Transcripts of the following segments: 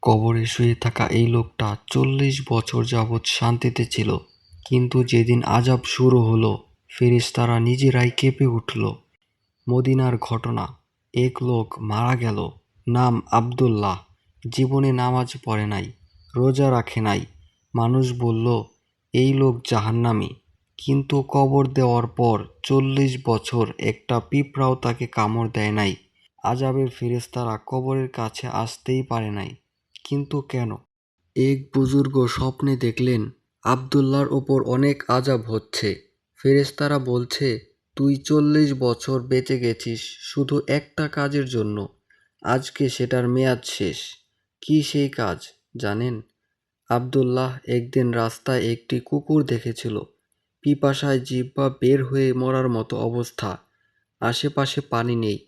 কবরে শুয়ে থাকা এই লোকটা ৪০ বছর যাবৎ শান্তিতে ছিল, কিন্তু যেদিন আযাব শুরু হলো, ফেরেশতারা নিজেরাই কেঁপে উঠল। মদিনার ঘটনা। এক লোক মারা গেল, নাম আব্দুল্লাহ। জীবনে নামাজ পড়ে নাই, রোজা রাখে নাই। মানুষ বলল, এই লোক জাহান্নামী। কিন্তু কবর দেওয়ার পর ৪০ বছর একটা পিঁপড়াও তাকে কামড় দেয় নাই। আযাবের ফেরেশতারা কবরের কাছে আসতেই পারে নাই। কিন্তু কেন? এক বুজুর্গ স্বপ্নে দেখলেন আব্দুল্লাহর ওপর অনেক আযাব হচ্ছে। ফেরেশতারা বলছে, তুই ৪০ বছর বেঁচে গেছিস শুধু একটা কাজের জন্য, আজকে সেটার মেয়াদ শেষ। কি সেই কাজ জানেন? আব্দুল্লাহ একদিন রাস্তায় একটি কুকুর দেখেছিল, পিপাসায় জিহ্বা বের হয়ে মরার মতো অবস্থা। আশেপাশে পানি নেই।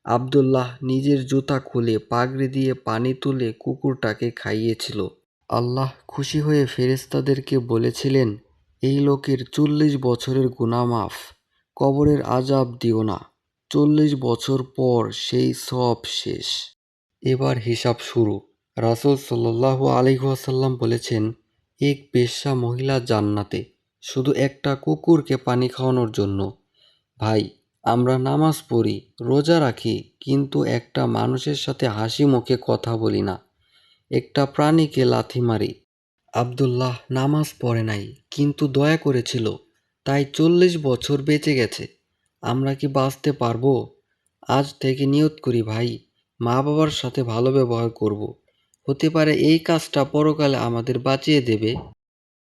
আব্দুল্লাহ নিজের জুতা খুলে পাগড়ি দিয়ে পানি তুলে কুকুরটাকে খাইয়েছিল। আল্লাহ খুশি হয়ে ফেরেশতাদেরকে বলেছিলেন, এই লোকের ৪০ বছরের গুনাহ মাফ, কবরের আযাব দিও না। ৪০ বছর পর সেই সব শেষ। এবার হিসাব শুরু। রাসূল সাল্লাল্লাহু আলাইহি ওয়াসাল্লাম বলেছেন, এক বেশ্যা মহিলা জান্নাতে, শুধু একটা কুকুরকে পানি খাওয়ানোর জন্য। ভাই, আমরা নামাজ পড়ি, রোজা রাখি, কিন্তু একটা মানুষের সাথে হাসি মুখে কথা বলি না, একটা প্রাণীকে লাথি মারি। আব্দুল্লাহ নামাজ পড়ে নাই, কিন্তু দয়া করেছিল, তাই ৪০ বছর বেঁচে গেছে। আমরা কি বাঁচতে পারবো? আজ থেকে নিয়ত করি ভাই, মা বাবার সাথে ভালো ব্যবহার করব। হতে পারে এই কাজটা পরকালে আমাদের বাঁচিয়ে দেবে।